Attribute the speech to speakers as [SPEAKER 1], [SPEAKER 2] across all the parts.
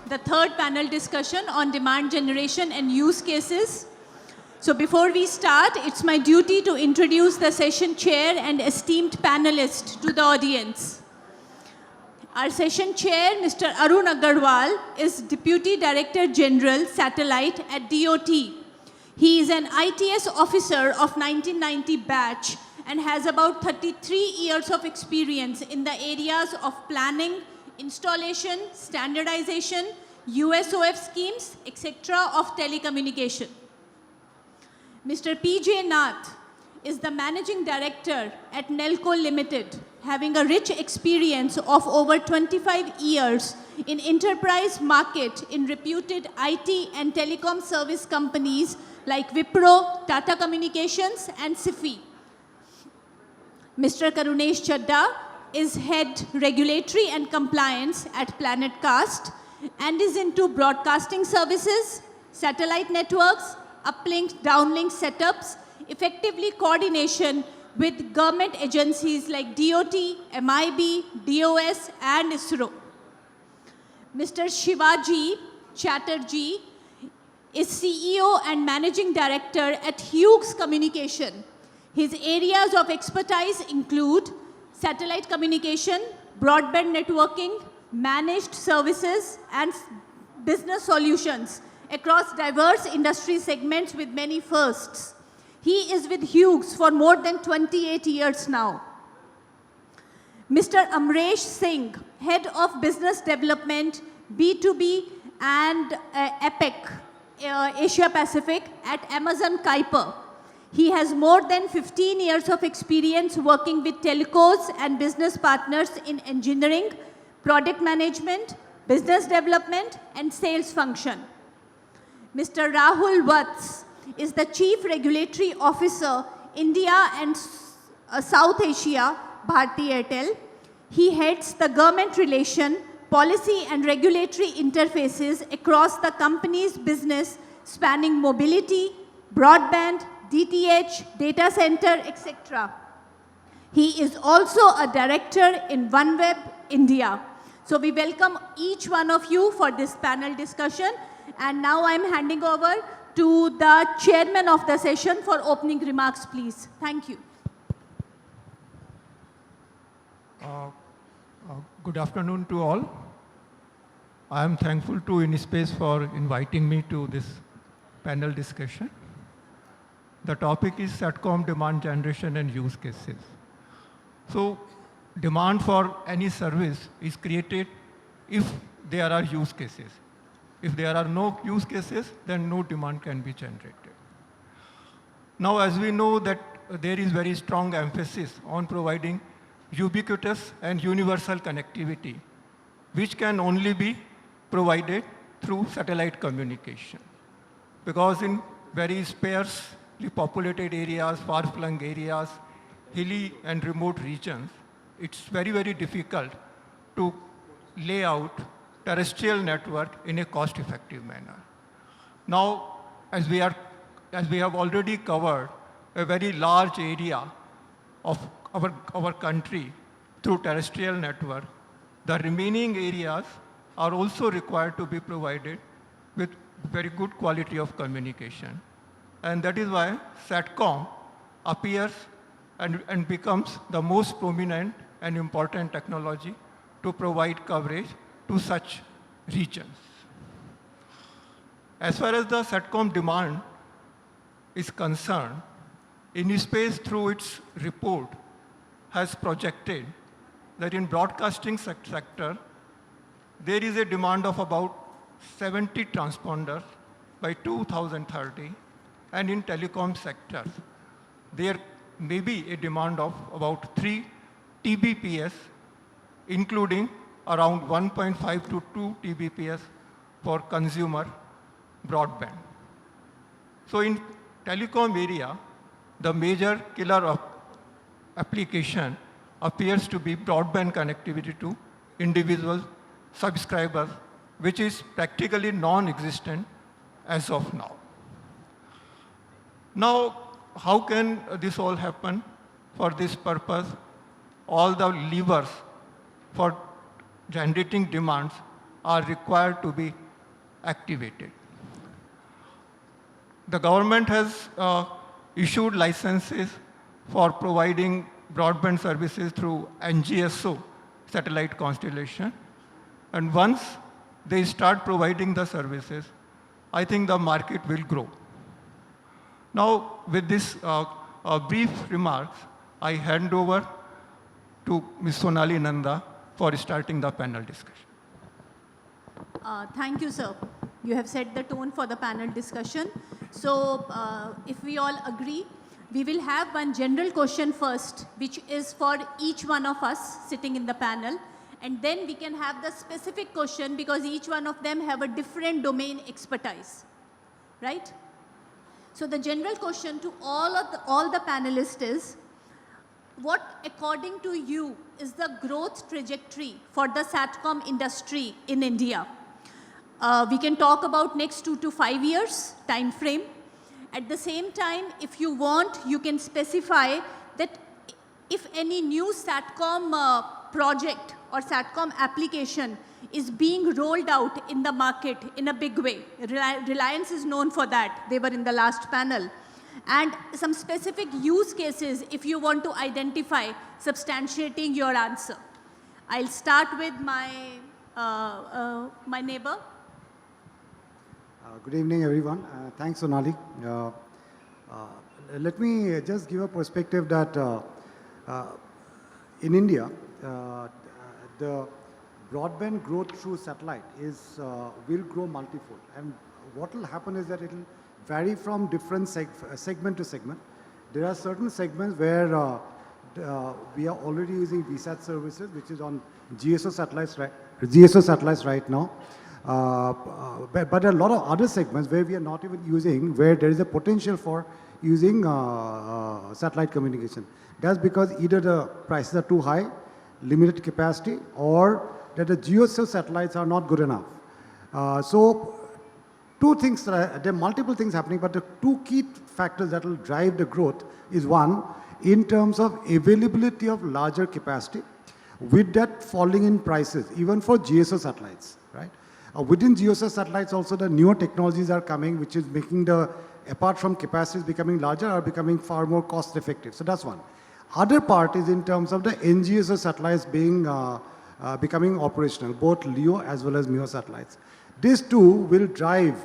[SPEAKER 1] the third panel discussion on demand generation and use cases. So before we start, it's my duty to introduce the session chair and esteemed panelists to the audience. Our session chair, Mr. Arun Agarwal, is Deputy Director General Satellite at DOT. He is an ITS officer of 1990 batch and has about 33 years of experience in the areas of planning, installation, standardization, USOF schemes, etc. of telecommunication. Mr. P.J. Nath is the Managing Director at Nelco Limited, having a rich experience of over 25 years in enterprise market in reputed IT and telecom service companies like Wipro, Tata Communications, and SIFI. Mr. Karunesh Chadda is Head Regulatory and Compliance at Planetcast and is into broadcasting services, satellite networks, uplink, downlink setups, effectively coordination with government agencies like DOT, MIB, DOS, and ISRO. Mr. Shivaji Chatterjee is CEO and Managing Director at Hughes Communication. His areas of expertise include satellite communication, broadband networking, managed services, and business solutions across diverse industry segments with many firsts. He is with Hughes for more than 28 years now. Mr. Amresh Singh, Head of Business Development, B2B and APEC, Asia Pacific at Amazon Kuiper. He has more than 15 years of experience working with telcos and business partners in engineering, product management, business development, and sales function. Mr. Rahul Vats is the Chief Regulatory Officer, India and South Asia, Bharti Airtel. He heads the government relation, policy and regulatory interfaces across the company's business spanning mobility, broadband, DTH, data center, etc. He is also a director in OneWeb India. So we welcome each one of you for this panel discussion. And now I'm handing over to the chairman of the session for opening remarks, please. Thank you.
[SPEAKER 2] Good afternoon to all. I am thankful to InSpace for inviting me to this panel discussion. The topic is SatCom-Demand generation and use cases. So demand for any service is created if there are use cases. If there are no use cases, then no demand can be generated. Now, as we know that there is very strong emphasis on providing ubiquitous and universal connectivity, which can only be provided through satellite communication. Because in very sparsely populated areas, far-flung areas, hilly and remote regions, it's very, very difficult to lay out terrestrial network in a cost-effective manner. Now, as we have already covered a very large area of our country through terrestrial network, the remaining areas are also required to be provided with very good quality of communication. And that is why SatCom appears and becomes the most prominent and important technology to provide coverage to such regions. As far as the SatCom-Demand is concerned, InSpace through its report has projected that in broadcasting sector, there is a demand of about 70 transponders by 2030, and in telecom sector, there may be a demand of about 3 Tbps, including around 1.5 to 2 Tbps for consumer broadband. So in telecom area, the major killer of application appears to be broadband connectivity to individual subscribers, which is practically non-existent as of now. Now, how can this all happen? For this purpose, all the levers for generating demands are required to be activated. The government has issued licenses for providing broadband services through NGSO satellite constellation. And once they start providing the services, I think the market will grow. Now, with this brief remarks, I hand over to Ms. Sonali Nanda for starting the panel discussion.
[SPEAKER 1] Thank you, sir. You have set the tone for the panel discussion. So, if we all agree, we will have one general question first, which is for each one of us sitting in the panel. And then we can have the specific question because each one of them have a different domain expertise, right? So the general question to all the panelists is, what according to you is the growth trajectory for the SatCom industry in India? We can talk about next 2 to 5 years time frame. At the same time, if you want, you can specify that if any new SatCom project or SatCom application is being rolled out in the market in a big way. Reliance is known for that. They were in the last panel. And some specific use cases, if you want to identify, substantiating your answer. I'll start with my, my neighbor.
[SPEAKER 3] Good evening, everyone. Thanks, Sonali. Let me just give a perspective that in India, the broadband growth through satellite will grow multifold. And what will happen is that it will vary from different segment to segment. There are certain segments where we are already using VSAT services, which is on GSO satellites right now. But there are a lot of other segments where we are not even using, where there is a potential for using satellite communication. That's because either the prices are too high, limited capacity, or that the GSO satellites are not good enough. So two things, there are multiple things happening, but the two key factors that will drive the growth is one, in terms of availability of larger capacity, with that falling in prices, even for GSO satellites, right? Within GSO satellites also the newer technologies are coming, which is making the, apart from capacities becoming larger, are becoming far more cost effective. So that's one. Other part is in terms of the NGSO satellites being, becoming operational, both LEO as well as MEO satellites. These two will drive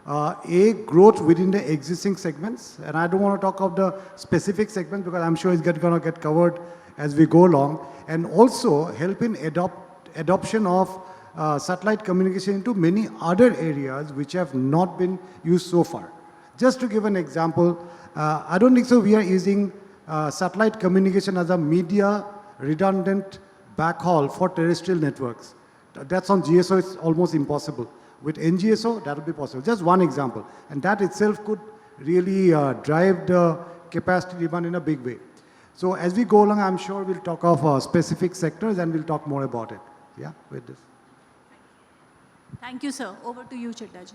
[SPEAKER 3] a growth within the existing segments. And I don't want to talk of the specific segments because I'm sure it's going to get covered as we go along. And also help in adoption of satellite communication into many other areas which have not been used so far. Just to give an example, I don't think so we are using satellite communication as a media redundant backhaul for terrestrial networks. That's on GSO, it's almost impossible. With NGSO, that will be possible. Just one example. And that itself could really drive the capacity demand in a big way. So as we go along, I'm sure we'll talk of specific sectors and we'll talk more about it. Yeah, with this.
[SPEAKER 1] Thank you, sir. Over to you, Chaddaji.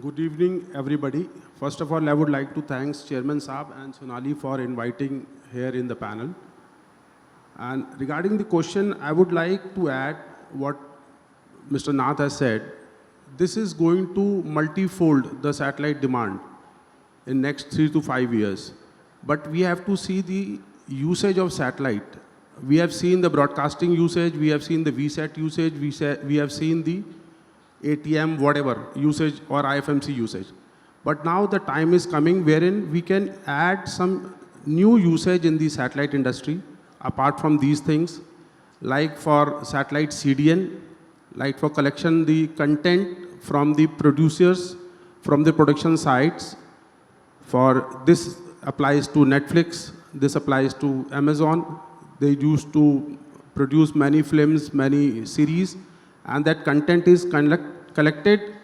[SPEAKER 4] Good evening, everybody. First of all, I would like to thank Chairman Saab and Sonali for inviting here in the panel. And regarding the question, I would like to add what Mr. Nath has said. This is going to multifold the satellite demand in next 3 to 5 years. But we have to see the usage of satellite. We have seen the broadcasting usage, we have seen the VSAT usage, we have seen the ATM, whatever, usage or IFMC usage. But now the time is coming wherein we can add some new usage in the satellite industry, apart from these things, like for satellite CDN, like for collection the content from the producers, from the production sites. For this applies to Netflix, this applies to Amazon. They used to produce many films, many series, and that content is collected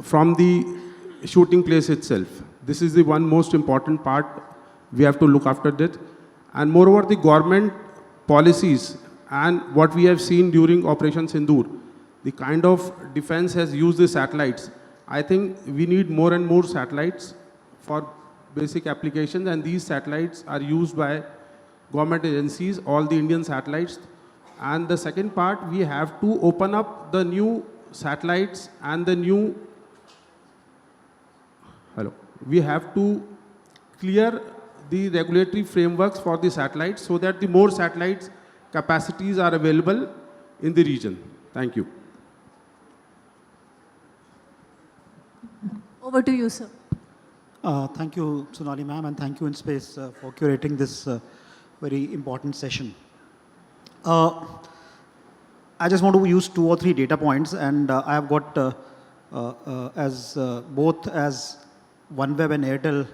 [SPEAKER 4] from the shooting place itself. This is the one most important part. We have to look after that. And moreover, the government policies and what we have seen during Operation Sindoor, the kind of defense has used the satellites. I think we need more and more satellites for basic applications, and these satellites are used by government agencies, all the Indian satellites, And the second part, we have to open up the new satellites and the new, we have to clear the regulatory frameworks for the satellites so that the more satellites capacities are available in the region. Thank you.
[SPEAKER 1] Over to you, sir.
[SPEAKER 5] Thank you, Sonali ma'am, and thank you InSpace for curating this very important session. I just want to use 2 or 3 data points, and I have got both as OneWeb and Airtel.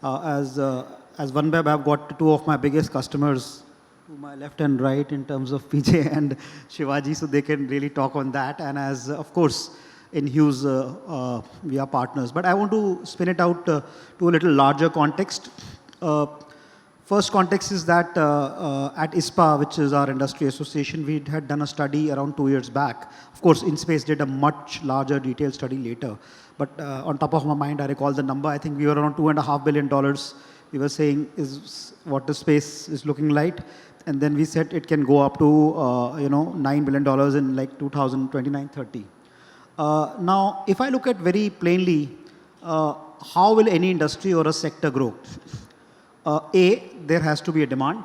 [SPEAKER 5] As OneWeb, I've got 2 of my biggest customers to my left and right in terms of PJ and Shivaji, so they can really talk on that. And as, of course, in Hughes, we are partners. But I want to spin it out to a little larger context. First context is that at ISPA, which is our industry association, we had done a study around 2 years back. Of course, InSpace did a much larger detailed study later. But on top of my mind, I recall the number. I think we were around $2.5 billion. We were saying is what the space is looking like. And then we said it can go up to $9 billion in like 2029-30. Now, if I look at very plainly, how will any industry or a sector grow? A, there has to be a demand.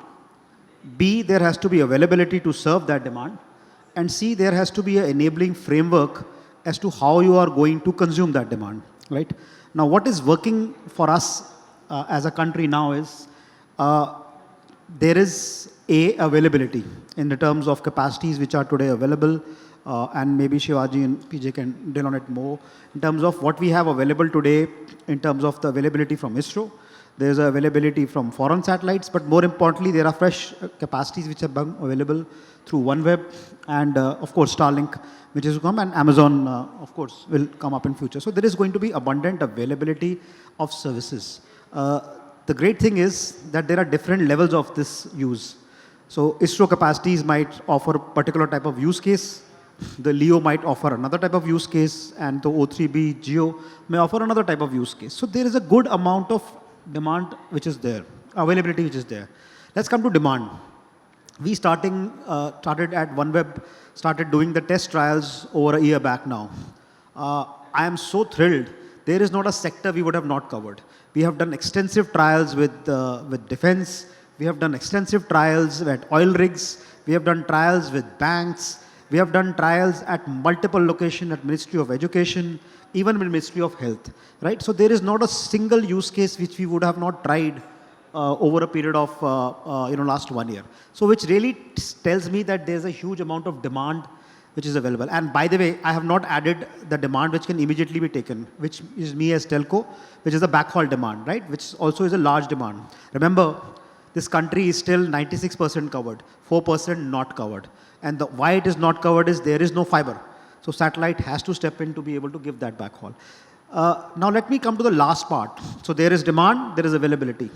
[SPEAKER 5] B, there has to be availability to serve that demand. And C, there has to be an enabling framework as to how you are going to consume that demand, right? Now, what is working for us as a country now is there is A, availability in the terms of capacities which are today available, and maybe Shivaji and PJ can deal on it more. In terms of what we have available today, in terms of the availability from ISRO, there's availability from foreign satellites, but more importantly, there are fresh capacities which are available through OneWeb and, of course, Starlink, which is to come, and Amazon, of course, will come up in future. So there is going to be abundant availability of services. The great thing is that there are different levels of this use. So ISRO capacities might offer a particular type of use case. The LEO might offer another type of use case, and the O3B GEO may offer another type of use case. So there is a good amount of demand which is there, availability which is there. Let's come to demand. We started at OneWeb, started doing the test trials over a year back now. I am so thrilled. There is not a sector we would have not covered. We have done extensive trials with defense. We have done extensive trials at oil rigs. We have done trials with banks. We have done trials at multiple locations at Ministry of Education, even with Ministry of Health, right? So there is not a single use case which we would have not tried over a period of last 1 year. So which really tells me that there's a huge amount of demand which is available. And by the way, I have not added the demand which can immediately be taken, which is me as telco, which is the backhaul demand, right? Which also is a large demand. Remember, this country is still 96% covered, 4% not covered. And why it is not covered is there is no fiber. So satellite has to step in to be able to give that backhaul. Now let me come to the last part. So there is demand, there is availability.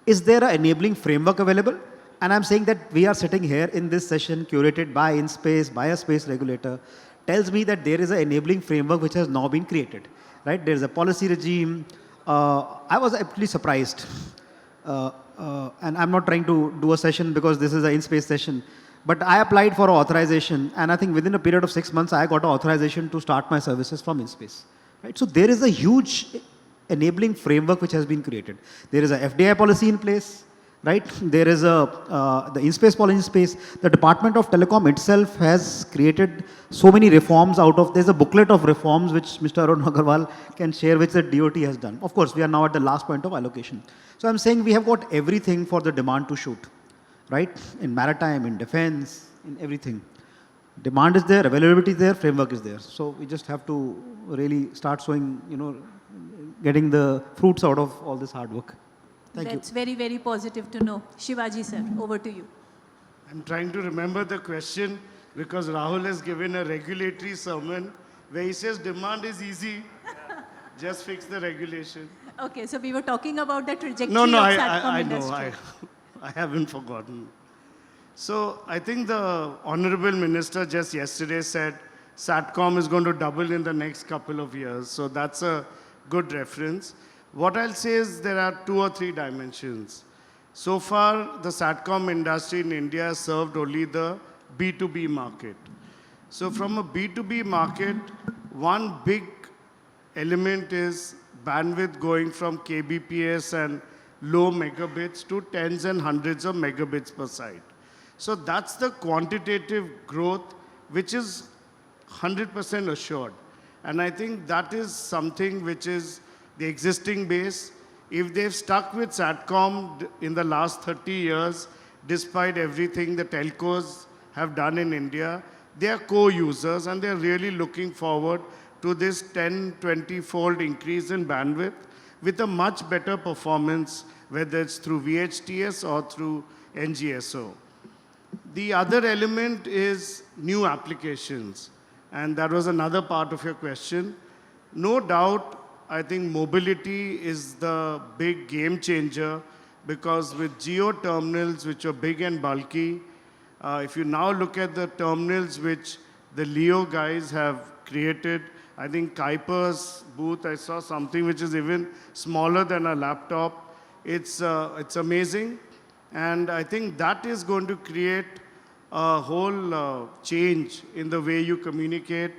[SPEAKER 5] Is there an enabling framework available? And I'm saying that we are sitting here in this session curated by InSpace, by a space regulator, tells me that there is an enabling framework which has now been created, right? There is a policy regime. I was actually surprised. And I'm not trying to do a session because this is an InSpace session. But I applied for authorization, and I think within a period of 6 months, I got authorization to start my services from InSpace. Right? So there is a huge enabling framework which has been created. There is a FDI policy in place, right? There is the InSpace policy in space. The Department of Telecom itself has created so many reforms out of, there's a booklet of reforms which Mr. Arun Agarwal can share, which the DOT has done. Of course, we are now at the last point of allocation. So I'm saying we have got everything for the demand to shoot. Right? In maritime, in defense, in everything. Demand is there, availability is there, framework is there. So we just have to really start showing, getting the fruits out of all this hard work. Thank you.
[SPEAKER 1] That's very, very positive to know. Shivaji sir, over to you.
[SPEAKER 6] I'm trying to remember the question because Rahul has given a regulatory sermon where he says demand is easy, just fix the regulation.
[SPEAKER 1] Okay, so we were talking about the trajectory
[SPEAKER 6] No,
[SPEAKER 1] of
[SPEAKER 6] I
[SPEAKER 1] SatCom
[SPEAKER 6] know.
[SPEAKER 1] industry.
[SPEAKER 6] I haven't forgotten. So I think the Honorable Minister just yesterday said SatCom is going to double in the next couple of years. So that's a good reference. What I'll say is there are 2 or 3 dimensions. So far, the SatCom industry in India has served only the B2B market. So from a B2B market, one big element is bandwidth going from kbps and low megabits to tens and hundreds of megabits per site. So that's the quantitative growth, which is 100% assured. And I think that is something which is the existing base. If they've stuck with SatCom in the last 30 years, despite everything the telcos have done in India, they are co-users and they're really looking forward to this 10, 20-fold increase in bandwidth with a much better performance, whether it's through VHTS or through NGSO. The other element is new applications. And that was another part of your question. No doubt, I think mobility is the big game changer because with geo terminals, which are big and bulky, if you now look at the terminals which the Leo guys have created, I think Kuiper's booth, I saw something which is even smaller than a laptop. It's amazing. And I think that is going to create a whole change in the way you communicate.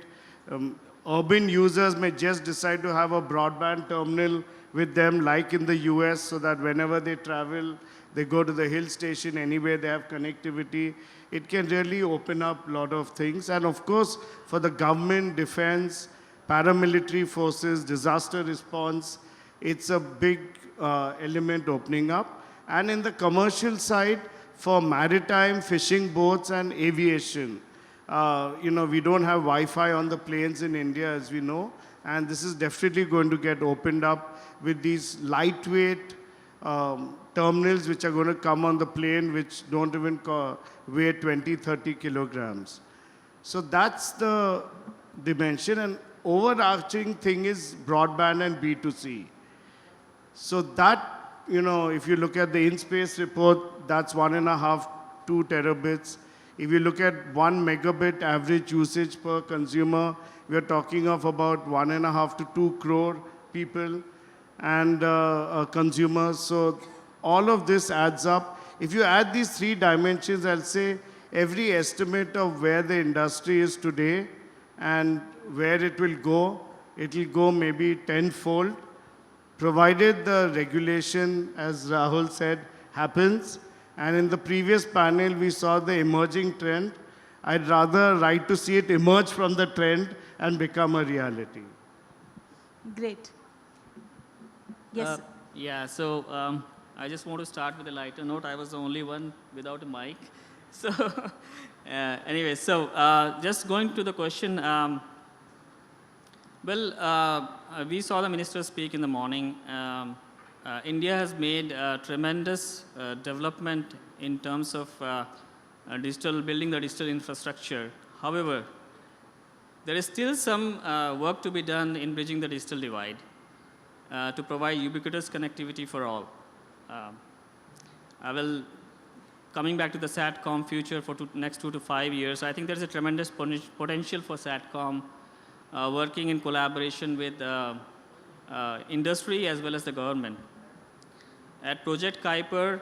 [SPEAKER 6] Urban users may just decide to have a broadband terminal with them, like in the US, so that whenever they travel, they go to the hill station anywhere, they have connectivity. It can really open up a lot of things. And of course, for the government, defense, paramilitary forces, disaster response, it's a big element opening up. And in the commercial side, for maritime, fishing boats, and aviation, we don't have Wi-Fi on the planes in India, as we know, and this is definitely going to get opened up with these lightweight terminals which are going to come on the plane, which don't even weigh 20, 30 kilograms. So that's the dimension, and overarching thing is broadband and B2C. So that, if you look at the in-space report, that's 1.5, 2 terabits. If you look at 1 megabit average usage per consumer, we are talking of about 1.5 to 2 crore people and consumers. So all of this adds up. If you add these 3 dimensions, I'll say every estimate of where the industry is today and where it will go maybe tenfold, provided the regulation, as Rahul said, happens. And in the previous panel, we saw the emerging trend. I'd rather like to see it emerge from the trend and become a reality.
[SPEAKER 1] Great. Yes.
[SPEAKER 7] Yeah, so I just want to start with a lighter note. I was the only one without a mic. So anyway, so just going to the question. We saw the minister speak in the morning. India has made tremendous development in terms of building the digital infrastructure. However, there is still some work to be done in bridging the digital divide to provide ubiquitous connectivity for all. Coming back to the SatCom future for next 2 to 5 years, I think there's a tremendous potential for SatCom working in collaboration with industry as well as the government. At Project Kuiper,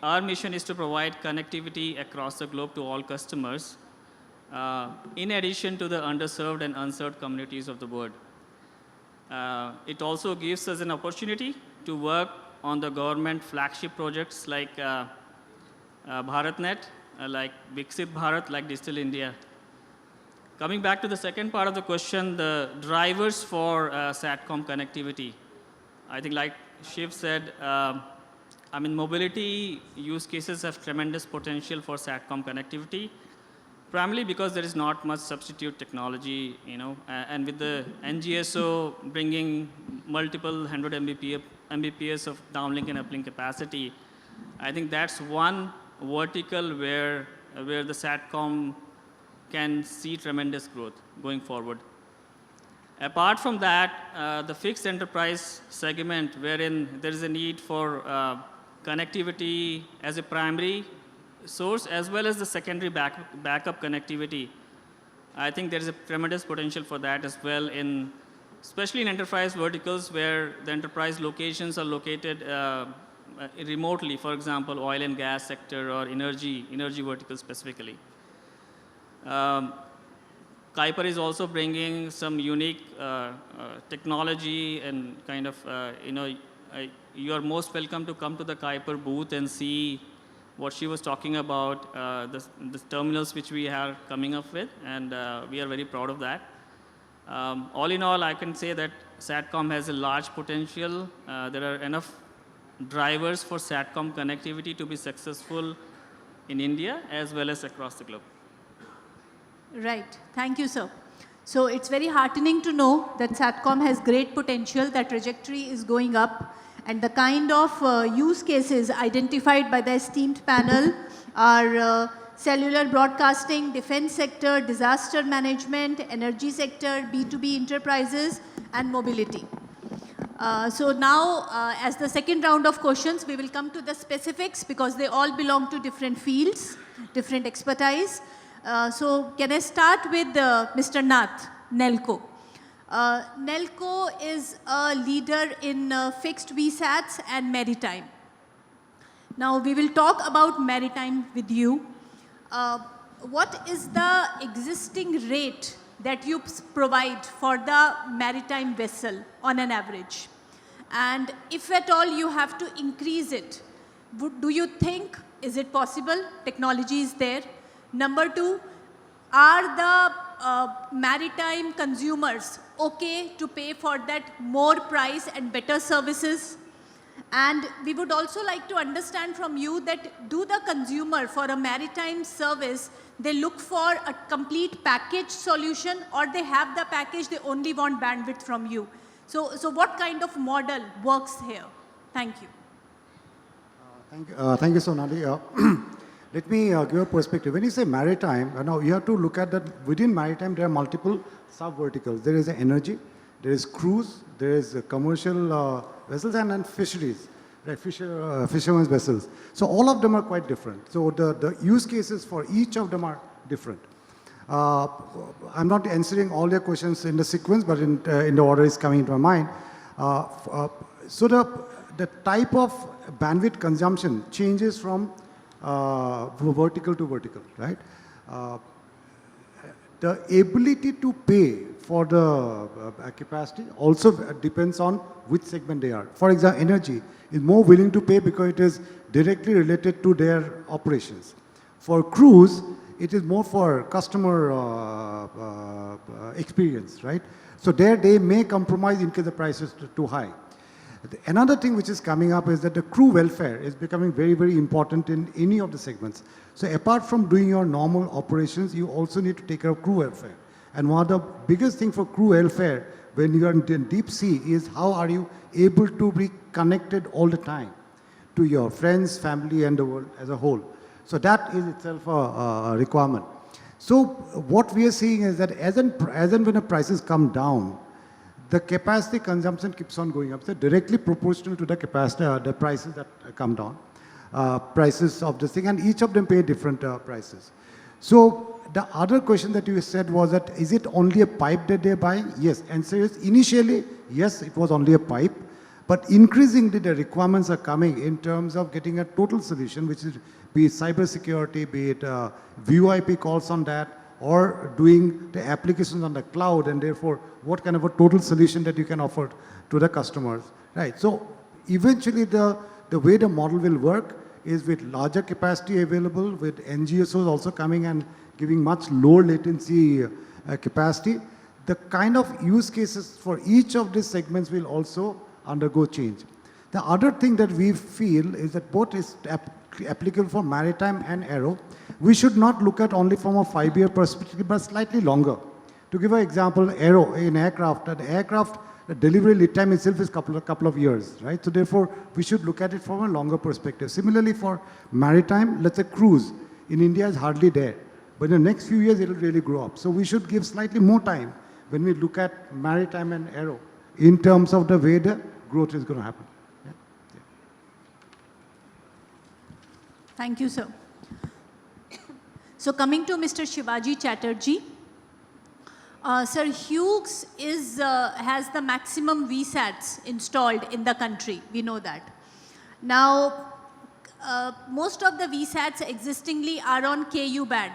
[SPEAKER 7] our mission is to provide connectivity across the globe to all customers, in addition to the underserved and unserved communities of the world. It also gives us an opportunity to work on the government flagship projects like BharatNet, like Viksit Bharat, like Digital India. Coming back to the second part of the question, the drivers for SatCom connectivity. I think like Shiv said, mobility use cases have tremendous potential for SatCom connectivity, primarily because there is not much substitute technology, and with the NGSO bringing multiple 100 Mbps of downlink and uplink capacity, I think that's one vertical where the SatCom can see tremendous growth going forward. Apart from that, the fixed enterprise segment, wherein there is a need for connectivity as a primary source as well as the secondary backup connectivity, I think there is a tremendous potential for that as well, especially in enterprise verticals where the enterprise locations are located remotely, for example, oil and gas sector or energy vertical specifically. Kuiper is also bringing some unique technology and kind of, you are most welcome to come to the Kuiper booth and see what she was talking about, the terminals which we are coming up with, and we are very proud of that. All in all, I can say that SatCom has a large potential. There are enough drivers for SatCom connectivity to be successful in India as well as across the globe.
[SPEAKER 1] Right. Thank you, sir. So it's very heartening to know that SatCom has great potential, that trajectory is going up, and the kind of use cases identified by the esteemed panel are cellular broadcasting, defense sector, disaster management, energy sector, B2B enterprises, and mobility. So now, as the second round of questions, we will come to the specifics because they all belong to different fields, different expertise. So can I start with Mr. Nath, Nelco? Nelco is a leader in fixed VSATs and maritime. Now we will talk about maritime with you. What is the existing rate that you provide for the maritime vessel on an average? And if at all you have to increase it, do you think, is it possible? Technology is there. Number two, are the maritime consumers okay to pay for that more price and better services? And we would also like to understand from you that do the consumer for a maritime service, they look for a complete package solution, or they have the package, they only want bandwidth from you? So what kind of model works here? Thank you.
[SPEAKER 3] Thank you, Sonali. Let me give a perspective. When you say maritime, now you have to look at that within maritime, there are multiple sub-verticals. There is energy, there is cruise, there is commercial vessels, and then fisheries, right? Fishermen's vessels. So all of them are quite different. So the use cases for each of them are different. I'm not answering all your questions in the sequence, but in the order is coming into my mind. So the type of bandwidth consumption changes from vertical to vertical, right? The ability to pay for the capacity also depends on which segment they are. For example, energy is more willing to pay because it is directly related to their operations. For cruise, it is more for customer experience, right? So there they may compromise in case the price is too high. Another thing which is coming up is that the crew welfare is becoming very, very important in any of the segments. So apart from doing your normal operations, you also need to take care of crew welfare. And one of the biggest things for crew welfare when you are in deep sea is how are you able to be connected all the time to your friends, family, and the world as a whole. So that is itself a requirement. So what we are seeing is that as and when the prices come down, the capacity consumption keeps on going up. So directly proportional to the capacity, the prices that come down, prices of this thing, and each of them pay different prices. So the other question that you said was that, is it only a pipe that they're buying? Yes, answer is initially, yes, it was only a pipe, but increasingly the requirements are coming in terms of getting a total solution, which is be it cybersecurity, be it VoIP calls on that, or doing the applications on the cloud, and therefore what kind of a total solution that you can offer to the customers, right? So eventually the way the model will work is with larger capacity available, with NGSOs also coming and giving much lower latency capacity. The kind of use cases for each of these segments will also undergo change. The other thing that we feel is that both is applicable for maritime and aero. We should not look at only from a 5-year perspective, but slightly longer. To give an example, aero in aircraft, the delivery lead time itself is couple of years, right? So therefore, we should look at it from a longer perspective. Similarly, for maritime, let's say cruise in India is hardly there, but in the next few years it will really grow up. So we should give slightly more time when we look at maritime and aero in terms of the way the growth is going to happen. Yeah. Yeah.
[SPEAKER 1] Thank you, sir. So coming to Mr. Shivaji Chatterjee, Sir, Hughes has the maximum VSATs installed in the country. We know that. Now, most of the VSATs existingly are on KU band.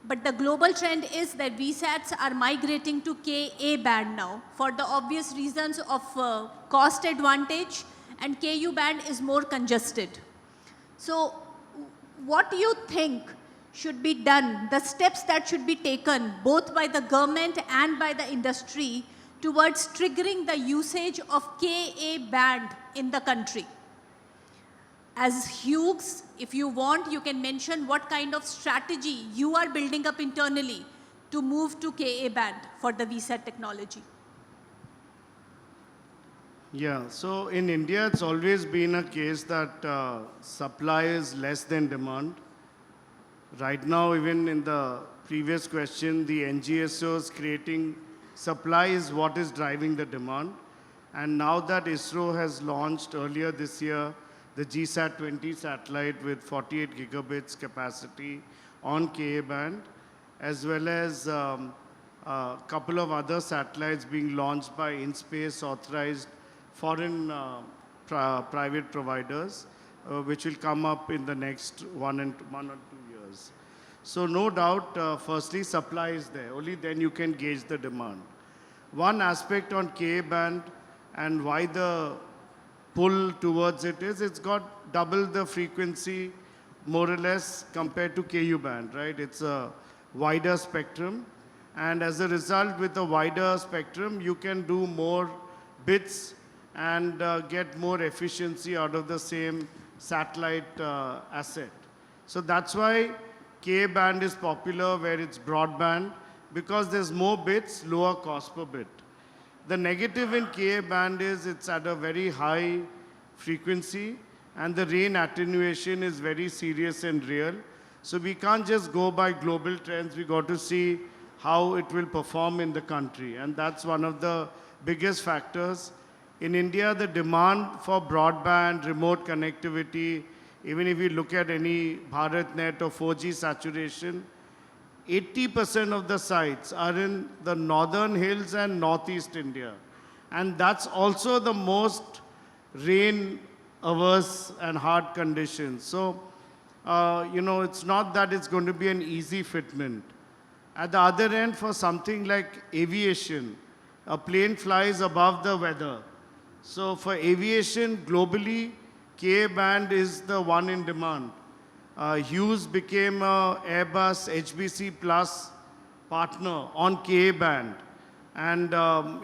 [SPEAKER 1] But the global trend is that VSATs are migrating to KA band now for the obvious reasons of cost advantage, and KU band is more congested. So what do you think should be done, the steps that should be taken both by the government and by the industry towards triggering the usage of KA band in the country? As Hughes, if you want, you can mention what kind of strategy you are building up internally to move to KA band for the VSAT technology.
[SPEAKER 6] Yeah, so in India, it's always been a case that supply is less than demand. Right now, even in the previous question, the NGSOs creating supply is what is driving the demand. And now that ISRO has launched earlier this year the GSAT-20 satellite with 48 gigabits capacity on Ka band, as well as a couple of other satellites being launched by in-space authorized foreign private providers, which will come up in the next one or 2 years. So no doubt, firstly, supply is there. Only then you can gauge the demand. One aspect on Ka band and why the pull towards it is it's got double the frequency, more or less, compared to Ku band, right? It's a wider spectrum. And as a result, with a wider spectrum, you can do more bits and get more efficiency out of the same satellite asset. So that's why Ka band is popular where it's broadband, because there's more bits, lower cost per bit. The negative in Ka band is it's at a very high frequency and the rain attenuation is very serious and real. So we can't just go by global trends, we got to see how it will perform in the country. And that's one of the biggest factors. In India, the demand for broadband, remote connectivity, even if you look at any BharatNet or 4G saturation, 80% of the sites are in the northern hills and northeast India. And that's also the most rain averse and hard conditions. So, it's not that it's going to be an easy fitment. At the other end, for something like aviation, a plane flies above the weather. So for aviation, globally, Ka band is the one in demand. Hughes became a Airbus HBC Plus partner on Ka band. And,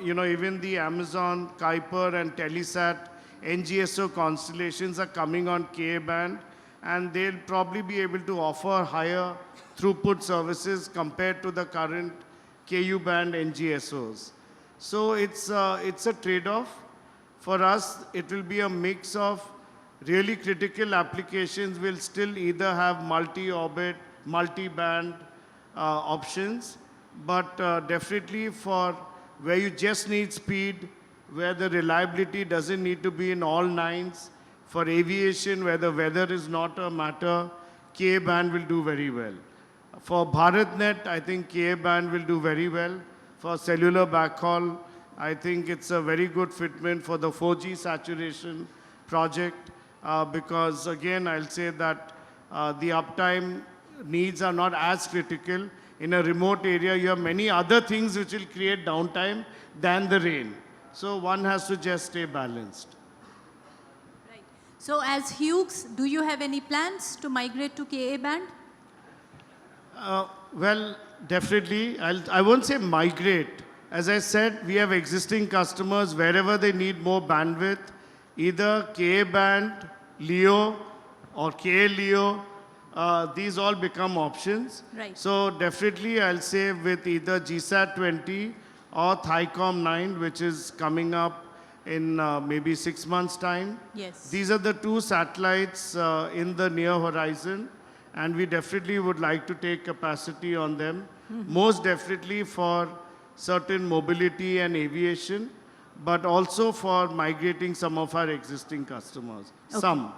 [SPEAKER 6] even the Amazon, Kuiper and Telesat NGSO constellations are coming on Ka band. And they'll probably be able to offer higher throughput services compared to the current Ku band NGSOs. So it's a trade-off. For us, it will be a mix of really critical applications will still either have multi-orbit, multi-band options, but definitely for where you just need speed, where the reliability doesn't need to be in all nines, for aviation where the weather is not a matter, Ka band will do very well. For BharatNet, I think Ka band will do very well. For cellular backhaul, I think it's a very good fitment for the 4G saturation project. Because again, I'll say that the uptime needs are not as critical. In a remote area, you have many other things which will create downtime than the rain. So one has to just stay balanced.
[SPEAKER 1] Right. So as Hughes, do you have any plans to migrate to Ka band?
[SPEAKER 6] Well, definitely. I won't say migrate. As I said, we have existing customers wherever they need more bandwidth, either Ka band, LEO or Ka LEO, these all become options.
[SPEAKER 1] Right.
[SPEAKER 6] So definitely I'll say with either GSAT-20 or SatCom-Demand, which is coming up in maybe 6 months' time.
[SPEAKER 1] Yes.
[SPEAKER 6] These are the two satellites in the near horizon, and we definitely would like to take capacity on them, most definitely for certain mobility and aviation, but also for migrating some of our existing customers.
[SPEAKER 1] Okay.
[SPEAKER 6] Some.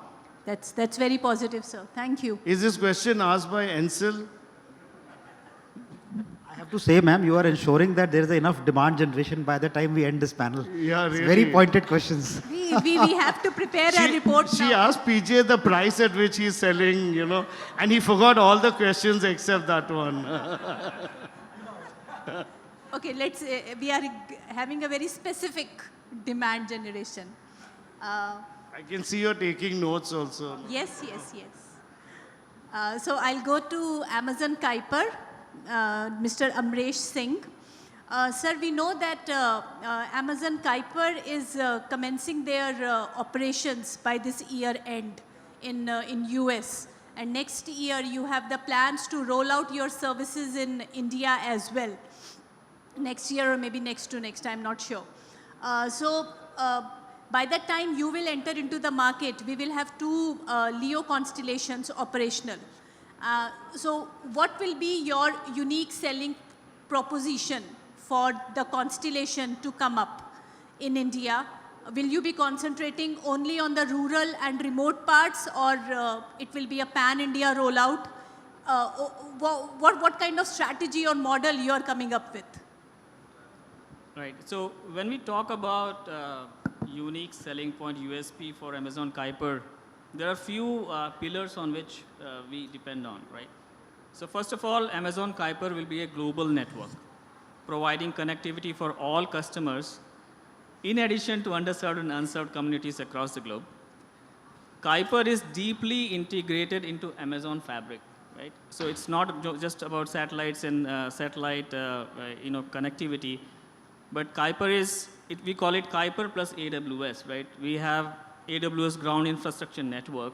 [SPEAKER 1] That's very positive, sir. Thank you.
[SPEAKER 6] Is this question asked by Ansel?
[SPEAKER 5] have to say, ma'am, you are ensuring that there is enough demand generation by the time we end this panel.
[SPEAKER 6] Yeah,
[SPEAKER 5] It's
[SPEAKER 6] really.
[SPEAKER 5] very pointed questions.
[SPEAKER 1] We have to prepare a report
[SPEAKER 6] She
[SPEAKER 1] now.
[SPEAKER 6] asked PJ the price at which he's selling, you know, and he forgot all the questions except that one.
[SPEAKER 1] Okay, we are having a very specific demand generation.
[SPEAKER 6] I can see you're taking notes also.
[SPEAKER 1] Yes. So I'll go to Amazon Kuiper, Mr. Amresh Singh. Sir, we know that Amazon Kuiper is commencing their operations by this year end in US. And next year you have the plans to roll out your services in India as well. Next year or maybe next to next, I'm not sure. By that time you will enter into the market, we will have 2 LEO constellations operational. So what will be your unique selling proposition for the constellation to come up in India? Will you be concentrating only on the rural and remote parts, or it will be a pan-India rollout? What kind of strategy or model you are coming up with?
[SPEAKER 7] Right. So when we talk about unique selling point, USP for Amazon Kuiper, there are few pillars on which we depend on, right? So first of all, Amazon Kuiper will be a global network, providing connectivity for all customers, in addition to underserved and unserved communities across the globe. Kuiper is deeply integrated into Amazon Fabric, right? So it's not just about satellites and satellite connectivity, but Kuiper is, we call it Kuiper plus AWS, right? We have AWS ground infrastructure network,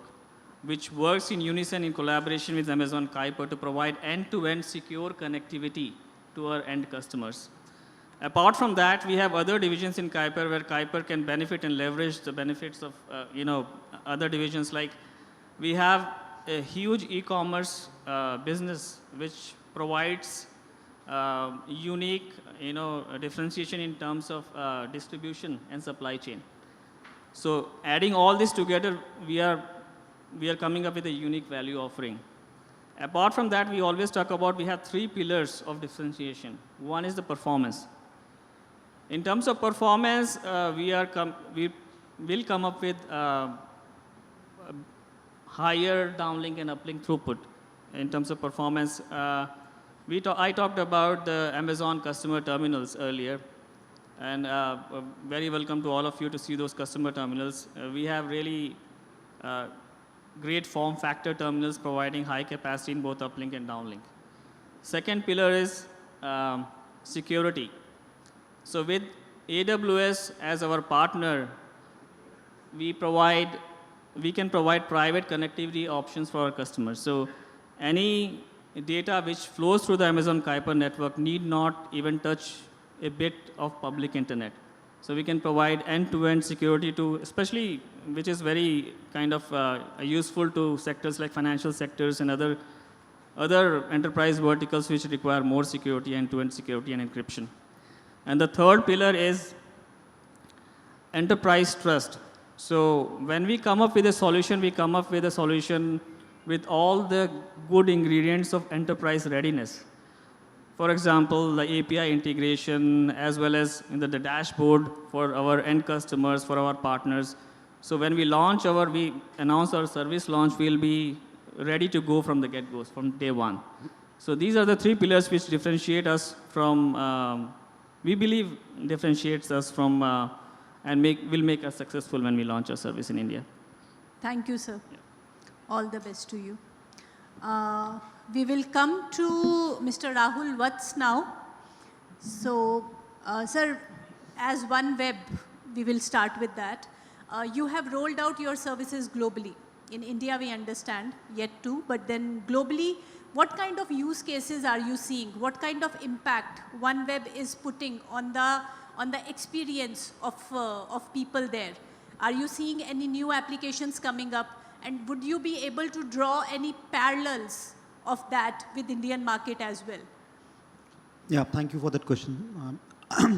[SPEAKER 7] which works in unison in collaboration with Amazon Kuiper to provide end-to-end secure connectivity to our end customers. Apart from that, we have other divisions in Kuiper where Kuiper can benefit and leverage the benefits of other divisions. Like we have a huge e-commerce business which provides unique differentiation in terms of distribution and supply chain. So adding all this together, we are coming up with a unique value offering. Apart from that, we always talk about we have 3 pillars of differentiation. One is the performance. In terms of performance, we will come up with higher downlink and uplink throughput. In terms of performance, I talked about the Amazon customer terminals earlier, and very welcome to all of you to see those customer terminals. We have really great form factor terminals providing high capacity in both uplink and downlink. Second pillar is security. So with AWS as our partner, we can provide private connectivity options for our customers. So any data which flows through the Amazon Kuiper network need not even touch a bit of public internet. So we can provide end-to-end security to, especially, which is very kind of useful to sectors like financial sectors and other enterprise verticals which require more security, end-to-end security and encryption. And the third pillar is enterprise trust. So when we come up with a solution, we come up with a solution with all the good ingredients of enterprise readiness. For example, the API integration, as well as the dashboard for our end customers, for our partners. So when we announce our service launch, we'll be ready to go from the get-go, from day one. So these are the 3 pillars which differentiate us from, we believe differentiates us from, and will make us successful when we launch our service in India.
[SPEAKER 1] Thank you, sir. Yeah. All the best to you. We will come to Mr. Rahul Vats now. So, sir, as OneWeb, we will start with that. You have rolled out your services globally. In India, we understand, yet to, but then globally, what kind of use cases are you seeing? What kind of impact OneWeb is putting on the experience of people there? Are you seeing any new applications coming up? And would you be able to draw any parallels of that with Indian market as well?
[SPEAKER 5] Yeah, thank you for that question.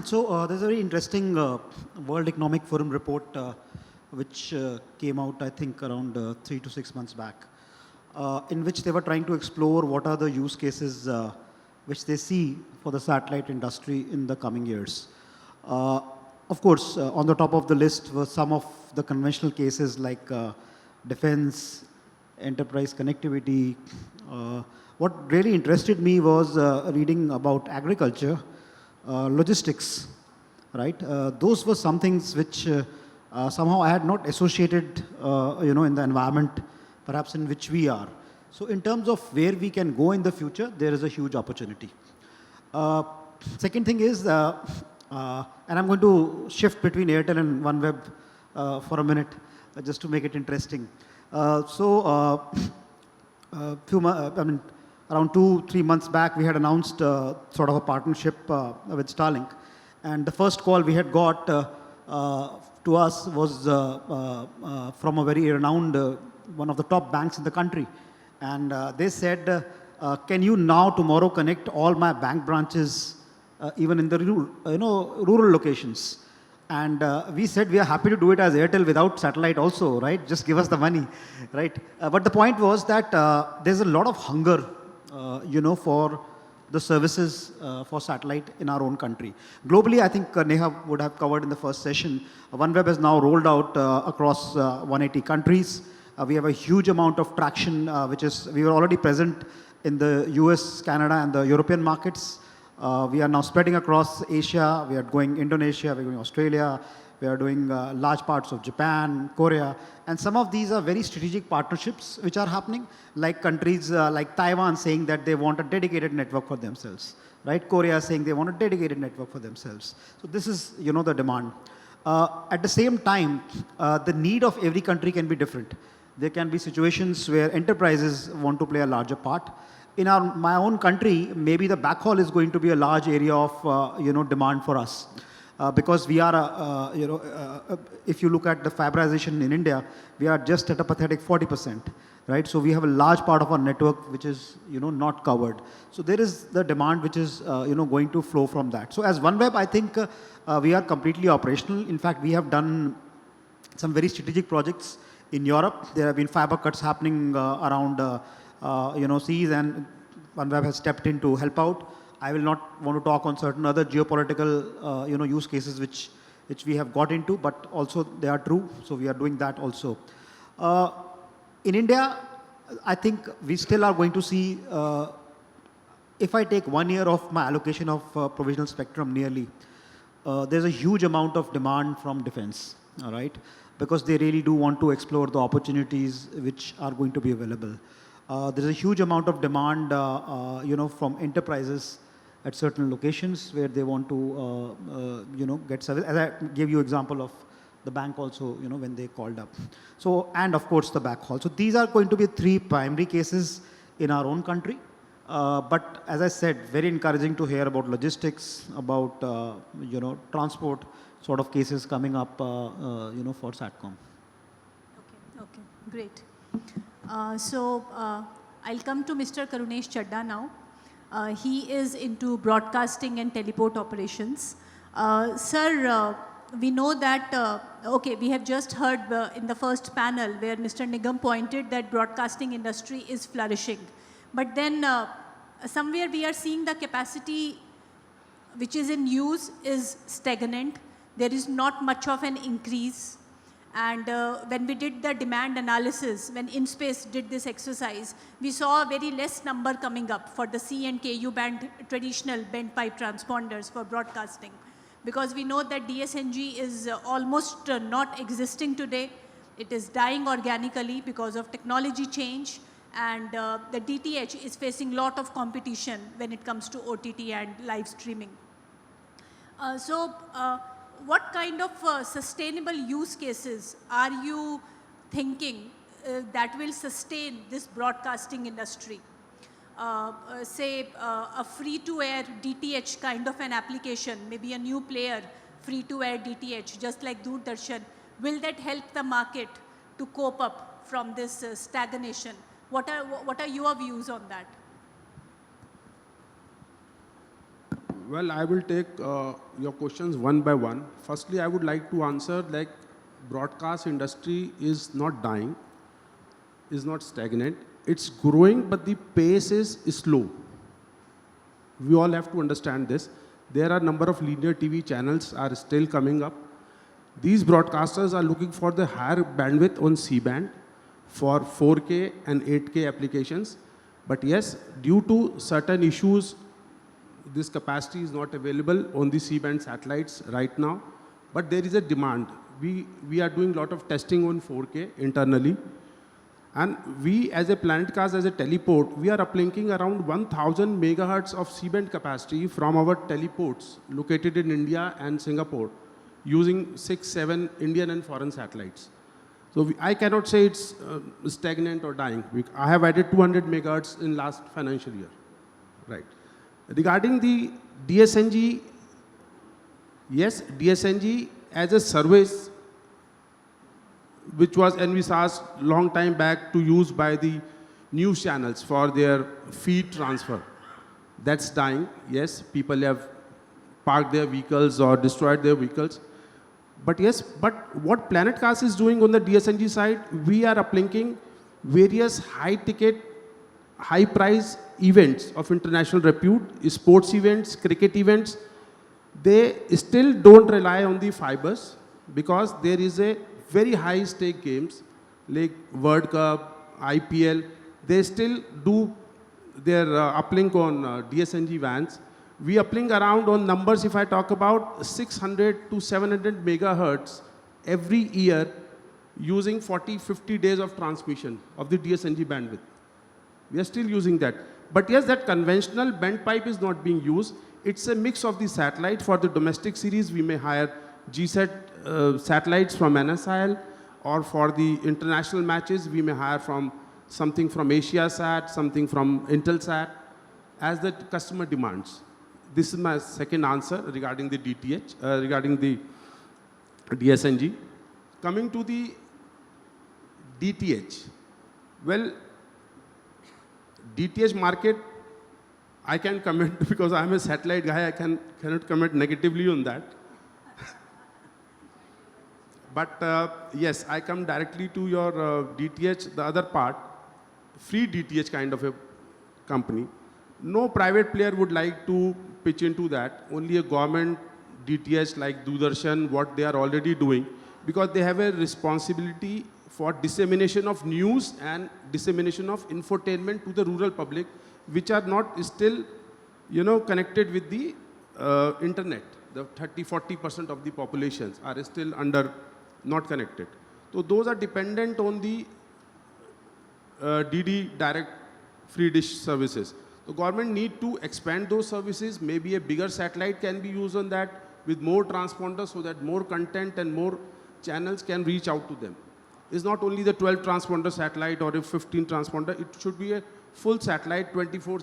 [SPEAKER 5] So there's a very interesting World Economic Forum report which came out, I think, around 3 to 6 months back, in which they were trying to explore what are the use cases which they see for the satellite industry in the coming years. Of course, on the top of the list were some of the conventional cases like defense, enterprise connectivity. What really interested me was reading about agriculture, logistics, right? Those were some things which somehow I had not associated, in the environment, perhaps in which we are. So in terms of where we can go in the future, there is a huge opportunity. Second thing is, and I'm going to shift between Airtel and OneWeb for a minute, just to make it interesting. Around 2-3 months back, we had announced sort of a partnership with Starlink. And the first call we had got to us was from a very renowned, one of the top banks in the country. And they said, can you now tomorrow connect all my bank branches, even in the rural locations? And we said we are happy to do it as Airtel without satellite also, right? Just give us the money, right? But the point was that there's a lot of hunger, for the services for satellite in our own country. Globally, I think Neha would have covered in the first session, OneWeb has now rolled out across 180 countries. We have a huge amount of traction, we were already present in the US, Canada, and the European markets. We are now spreading across Asia. We are going Indonesia, we're going Australia. We are doing large parts of Japan, Korea. And some of these are very strategic partnerships which are happening, like countries like Taiwan saying that they want a dedicated network for themselves, right? Korea saying they want a dedicated network for themselves. So this is, the demand. At the same time, the need of every country can be different. There can be situations where enterprises want to play a larger part. In my own country, maybe the backhaul is going to be a large area of demand for us. Because we are, if you look at the fiberization in India, we are just at a pathetic 40%, right? So we have a large part of our network which is, not covered. So there is the demand which is, going to flow from that. So as OneWeb, I think we are completely operational. In fact, we have done some very strategic projects in Europe. There have been fiber cuts happening around, seas, and OneWeb has stepped in to help out. I will not want to talk on certain other geopolitical, use cases which we have got into, but also they are true. So we are doing that also. In India, I think we still are going to see, if I take 1 year of my allocation of provisional spectrum nearly, there's a huge amount of demand from defense, all right? Because they really do want to explore the opportunities which are going to be available. There's a huge amount of demand, from enterprises at certain locations where they want to, get service. As I gave you example of the bank also, when they called up. So, and of course the backhaul. So these are going to be 3 primary cases in our own country. But as I said, very encouraging to hear about logistics, about, transport sort of cases coming up, for SatCom.
[SPEAKER 1] Okay, great. I'll come to Mr. Karunesh Chadda now. He is into broadcasting and teleport operations. Sir, we know that, we have just heard in the first panel where Mr. Nigam pointed that broadcasting industry is flourishing. But then somewhere we are seeing the capacity which is in use is stagnant. There is not much of an increase. And when we did the demand analysis, when InSpace did this exercise, we saw a very less number coming up for the C and KU band traditional bent pipe transponders for broadcasting. Because we know that DSNG is almost not existing today. It is dying organically because of technology change. And the DTH is facing a lot of competition when it comes to OTT and live streaming. What kind of sustainable use cases are you thinking that will sustain this broadcasting industry? Say a free-to-air DTH kind of an application, maybe a new player, free-to-air DTH, just like Doordarshan. Will that help the market to cope up from this stagnation? What are your views on that?
[SPEAKER 4] Well, I will take your questions one by one. Firstly, I would like to answer like broadcast industry is not dying, is not stagnant. It's growing, but the pace is slow. We all have to understand this. There are a number of linear TV channels are still coming up. These broadcasters are looking for the higher bandwidth on C-band for 4K and 8K applications. But yes, due to certain issues, this capacity is not available on the C-band satellites right now. But there is a demand. We are doing a lot of testing on 4K internally. And we, as a Planetcast, as a teleport, we are uplinking around 1,000 megahertz of C-band capacity from our teleports located in India and Singapore, using 6, 7 Indian and foreign satellites. So I cannot say it's stagnant or dying. I have added 200 megahertz in last financial year. Right. Regarding the DSNG, yes, DSNG as a service, which was envisaged long time back to use by the news channels for their feed transfer. That's dying. Yes, people have parked their vehicles or destroyed their vehicles. But yes, but what Planetcast is doing on the DSNG side, we are uplinking various high-ticket, high-price events of international repute, sports events, cricket events. They still don't rely on the fibers because there is a very high-stake games like World Cup, IPL. They still do their uplink on DSNG vans. We uplink around on numbers, if I talk about 600 to 700 megahertz every year using 40, 50 days of transmission of the DSNG bandwidth. We are still using that. But yes, that conventional bent pipe is not being used. It's a mix of the satellite. For the domestic series, we may hire GSAT satellites from NSIL, or for the international matches, we may hire from something from AsiaSat, something from Intelsat, as the customer demands. This is my second answer regarding the DTH, regarding the DSNG. Coming to the DTH, well, DTH market, I can comment because I'm a satellite guy, I cannot comment negatively on that. But yes, I come directly to your DTH, the other part, free DTH kind of a company. No private player would like to pitch into that. Only a government DTH like Doordarshan, what they are already doing, because they have a responsibility for dissemination of news and dissemination of infotainment to the rural public, which are not still, connected with the internet. The 30-40% of the populations are still not connected. So those are dependent on the DD direct free dish services. The government need to expand those services. Maybe a bigger satellite can be used on that with more transponders so that more content and more channels can reach out to them. It's not only the 12 transponder satellite or a 15 transponder. It should be a full satellite, 24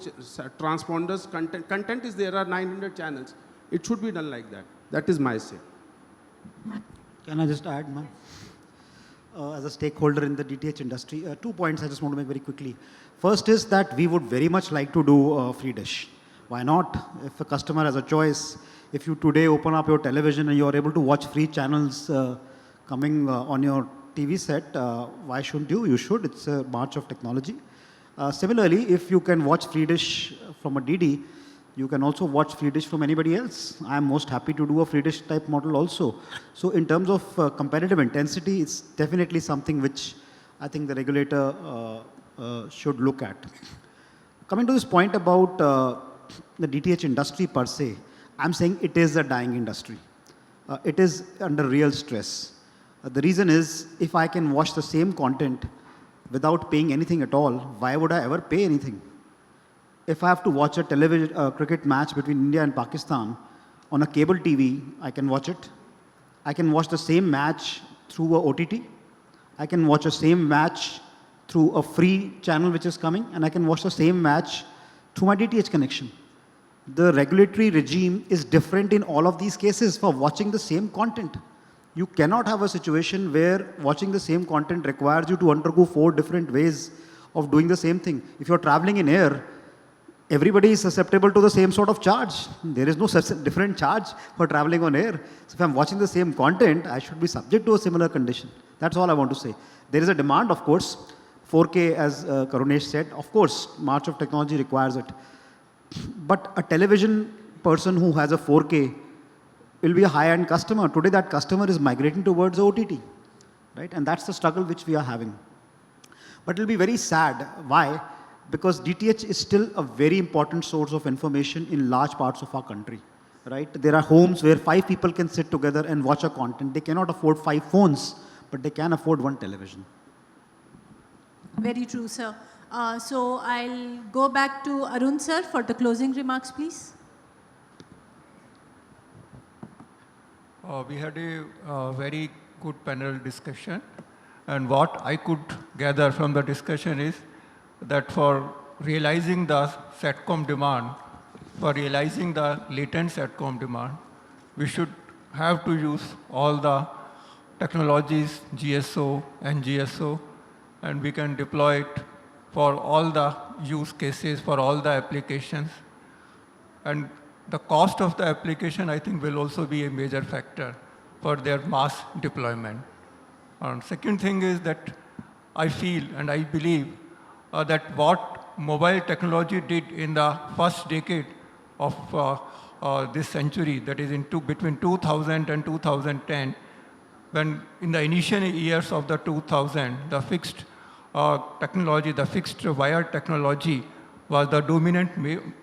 [SPEAKER 4] transponders. Content is there are 900 channels. It should be done like that. That is my say.
[SPEAKER 5] Can I just add, ma'am? As a stakeholder in the DTH industry, 2 points I just want to make very quickly. First is that we would very much like to do free dish. Why not? If a customer has a choice, if you today open up your television and you are able to watch free channels coming on your TV set, why shouldn't you? You should. It's a march of technology. Similarly, if you can watch free dish from a DD, you can also watch free dish from anybody else. I'm most happy to do a free dish type model also. So in terms of competitive intensity, it's definitely something which I think the regulator should look at. Coming to this point about the DTH industry per se, I'm saying it is a dying industry. It is under real stress. The reason is, if I can watch the same content without paying anything at all, why would I ever pay anything? If I have to watch a television cricket match between India and Pakistan on a cable TV, I can watch it. I can watch the same match through a OTT. I can watch the same match through a free channel which is coming, and I can watch the same match through my DTH connection. The regulatory regime is different in all of these cases for watching the same content. You cannot have a situation where watching the same content requires you to undergo 4 different ways of doing the same thing. If you're traveling in air, everybody is susceptible to the same sort of charge. There is no such different charge for traveling on air. So if I'm watching the same content, I should be subject to a similar condition. That's all I want to say. There is a demand, of course. 4K, as Karunesh said, of course, march of technology requires it. But a television person who has a 4K will be a high-end customer. Today, that customer is migrating towards OTT, right? And that's the struggle which we are having. But it'll be very sad. Why? Because DTH is still a very important source of information in large parts of our country, right? There are homes where 5 people can sit together and watch a content. They cannot afford 5 phones, but they can afford 1 television.
[SPEAKER 1] Very true, sir. So I'll go back to Arun, sir, for the closing remarks, please.
[SPEAKER 2] We had a very good panel discussion, and what I could gather from the discussion is that for realizing the SatCom demand, for realizing the latent SatCom demand, we should have to use all the technologies, GSO and GSO, and we can deploy it for all the use cases, for all the applications. And the cost of the application, I think, will also be a major factor for their mass deployment. Second thing is that I feel and I believe that what mobile technology did in the first decade of this century, that is between 2000 and 2010, when in the initial years of the 2000, the fixed technology, the fixed wire technology was the dominant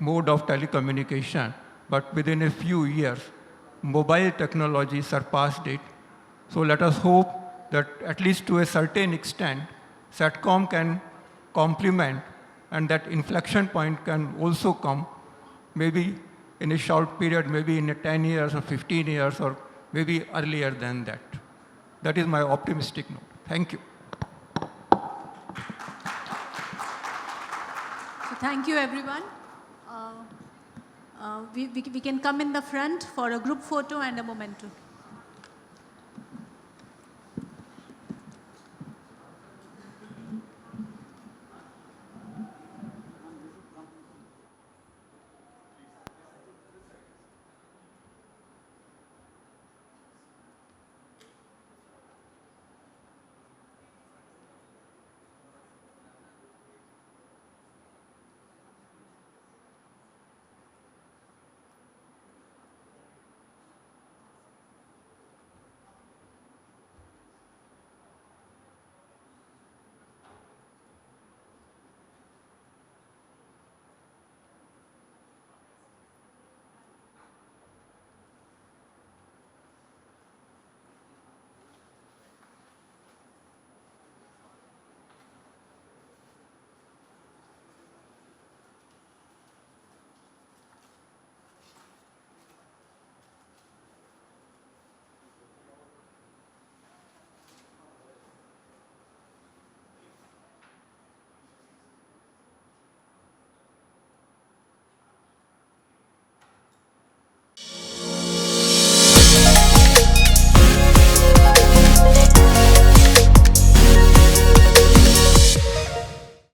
[SPEAKER 2] mode of telecommunication. But within a few years, mobile technology surpassed it. So let us hope that at least to a certain extent, SatCom can complement, and that inflection point can also come maybe in a short period, maybe in 10 years or 15 years, or maybe earlier than that. That is my optimistic note. Thank you.
[SPEAKER 1] So thank you, everyone. We can come in the front for a group photo and a memento.